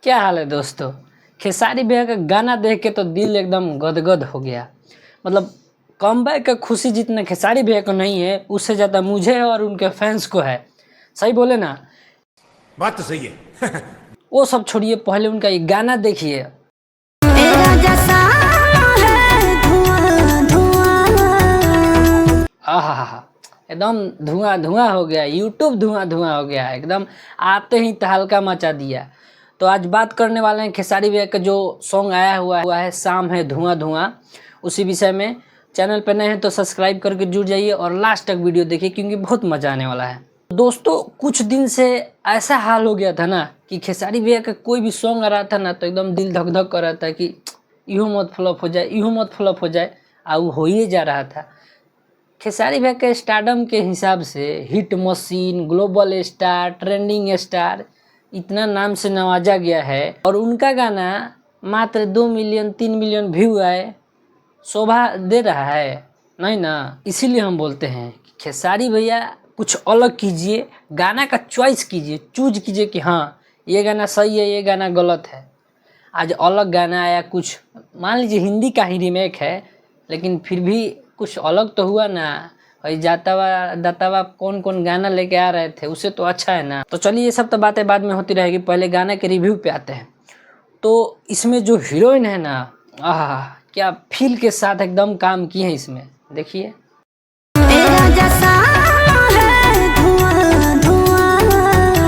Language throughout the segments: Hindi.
क्या हाल है दोस्तों। खेसारी भैया का गाना देख के तो दिल एकदम गदगद हो गया। मतलब कमबैक का खुशी जितना खेसारी भैया को नहीं है, उससे ज़्यादा मुझे और उनके फैंस को है। सही बोले ना? बात तो सही है। वो सब छोड़िए, पहले उनका ये गाना देखिए। आहा, एकदम धुआं धुआं हो गया, यूट्यूब धुआं धुआं हो गया एकदम। आते ही तहलका मचा दिया। तो आज बात करने वाले हैं खेसारी भैया का जो सॉन्ग आया हुआ है शाम है धुआं धुआं, उसी विषय में। चैनल पर नए हैं तो सब्सक्राइब करके जुड़ जाइए और लास्ट तक वीडियो देखिए, क्योंकि बहुत मजा आने वाला है। दोस्तों कुछ दिन से ऐसा हाल हो गया था ना कि खेसारी भैया का कोई भी सॉन्ग आ रहा था ना तो एकदम दिल धक धक कर रहा था कि यूँ मत फ्लॉप हो जाए, यूँ मत फ्लॉप हो जाए। वो हो ही जा रहा था। खेसारी भैया के स्टारडम के हिसाब से hit machine, global star, trending star, इतना नाम से नवाजा गया है। और उनका गाना मात्र 2 मिलियन 3 मिलियन व्यू आए, शोभा दे रहा है? नहीं ना। इसीलिए हम बोलते हैं कि खेसारी भैया कुछ अलग कीजिए, गाना का चॉइस कीजिए, चूज कीजिए कि हाँ ये गाना सही है, ये गाना गलत है। आज अलग गाना आया, कुछ मान लीजिए हिंदी का ही रीमेक है, लेकिन फिर भी कुछ अलग तो हुआ ना। भाई जातावा दातावा कौन कौन गाना लेके आ रहे थे, उससे तो अच्छा है ना। तो चलिए ये सब तो बातें बाद में होती रहेगी, पहले गाने के रिव्यू पे आते हैं। तो इसमें जो हीरोइन है ना, क्या फील के साथ एकदम काम की है इसमें, देखिए।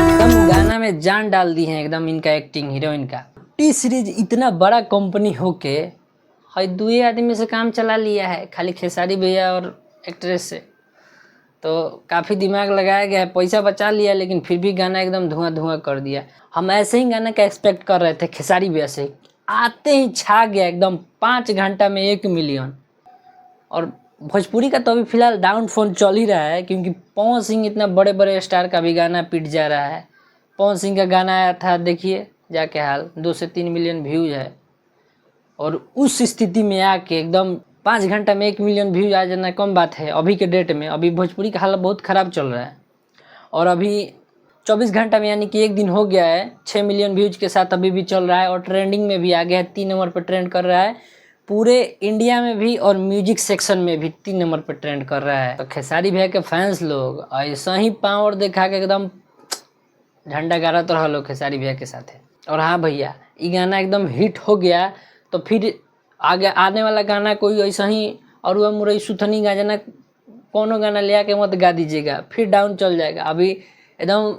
एकदम गाना में जान डाल दी है एकदम इनका एक्टिंग, हीरोइन का। टी सीरीज इतना बड़ा कंपनी होके हर दुए आदमी से काम चला लिया है, खाली खेसारी भैया और एक्ट्रेस से। तो काफ़ी दिमाग लगाया गया है, पैसा बचा लिया, लेकिन फिर भी गाना एकदम धुआं धुआं कर दिया। हम ऐसे ही गाना का एक्सपेक्ट कर रहे थे खेसारी भैया से, आते ही छा गया एकदम 5 घंटा में 1 मिलियन। और भोजपुरी का तो अभी फिलहाल डाउनफॉल चल ही रहा है, क्योंकि पवन सिंह इतना बड़े बड़े स्टार का भी गाना पिट जा रहा है। पवन सिंह का गाना आया था, देखिए जाके हाल 2 से 3 मिलियन व्यूज है। और उस स्थिति में आके एकदम 5 घंटा में 1 मिलियन व्यूज आ जाना कम बात है अभी के डेट में। अभी भोजपुरी का हालत बहुत ख़राब चल रहा है। और अभी 24 घंटा में, यानी कि 1 दिन हो गया है, 6 मिलियन व्यूज के साथ अभी भी चल रहा है। और ट्रेंडिंग में भी आ गया है, 3 नंबर पर ट्रेंड कर रहा है पूरे इंडिया में भी, और म्यूजिक सेक्शन में भी 3 नंबर पर ट्रेंड कर रहा है। तो खेसारी भैया के फैंस लोग ऐसा ही पावर दिखा के एकदम झंडा गाड़ा तो रहा खेसारी भैया के साथ है। और हाँ भैया, ये गाना एकदम हिट हो गया तो फिर आगे आने वाला गाना कोई ऐसा ही और वह मुरई सुथनी गा जाना, कोनो गाना ले आके मत गा दीजिएगा, फिर डाउन चल जाएगा। अभी एकदम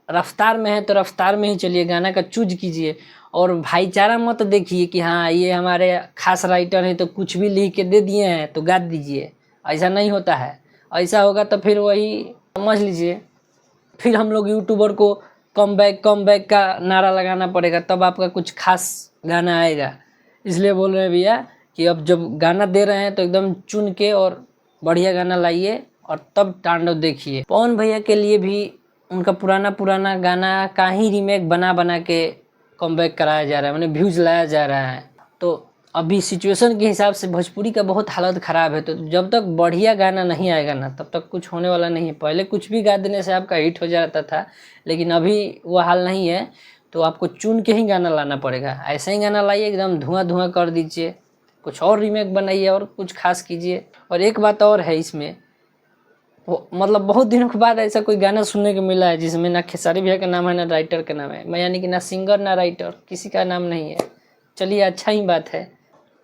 रफ्तार में है तो रफ्तार में ही चलिए, गाना का चूज कीजिए। और भाईचारा मत देखिए कि हाँ ये हमारे खास राइटर हैं तो कुछ भी लिख के दे दिए हैं तो गा दीजिए, ऐसा नहीं होता है। ऐसा होगा तो फिर वही समझ लीजिए, फिर हम लोग यूट्यूबर को कम बैक का नारा लगाना पड़ेगा, तब आपका कुछ खास गाना आएगा। इसलिए बोल रहे हैं भैया कि अब जब गाना दे रहे हैं तो एकदम चुन के और बढ़िया गाना लाइए और तब तांडव देखिए। पवन भैया के लिए भी उनका पुराना गाना का ही रीमेक बना के कमबैक कराया जा रहा है, मैंने व्यूज़ लाया जा रहा है। तो अभी सिचुएशन के हिसाब से भोजपुरी का बहुत हालत ख़राब है। तो जब तक बढ़िया गाना नहीं आएगा ना तब तक कुछ होने वाला नहीं है। पहले कुछ भी गा देने से आपका हिट हो जाता था, लेकिन अभी वो हाल नहीं है। तो आपको चुन के ही गाना लाना पड़ेगा। ऐसे ही गाना लाइए, एकदम धुआं धुआं कर दीजिए, कुछ और रीमेक बनाइए और कुछ खास कीजिए। और एक बात और है इसमें, मतलब बहुत दिनों के बाद ऐसा कोई गाना सुनने को मिला है जिसमें ना खेसारी भैया का नाम है ना राइटर का नाम है, मैं यानी कि ना सिंगर ना राइटर, किसी का नाम नहीं है। चलिए अच्छा ही बात है।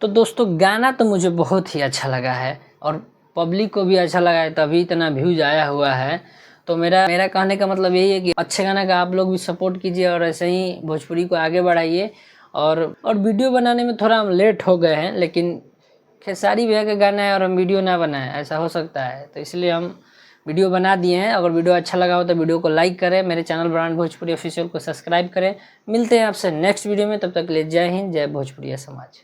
तो दोस्तों गाना तो मुझे बहुत ही अच्छा लगा है और पब्लिक को भी अच्छा लगा है, तभी इतना व्यूज आया हुआ है। तो मेरा कहने का मतलब यही है कि अच्छे गाना का आप लोग भी सपोर्ट कीजिए और ऐसे ही भोजपुरी को आगे बढ़ाइए। और वीडियो बनाने में थोड़ा हम लेट हो गए हैं, लेकिन खेसारी भैया का गाना है और हम वीडियो ना बनाएं, ऐसा हो सकता है। तो इसलिए हम वीडियो बना दिए हैं। अगर वीडियो अच्छा लगा हो तो वीडियो को लाइक करें, मेरे चैनल ब्रांड भोजपुरी ऑफिशियल को सब्सक्राइब करें। मिलते हैं आपसे नेक्स्ट वीडियो में, तब तक के लिए जय हिंद, जय भोजपुरिया समाज।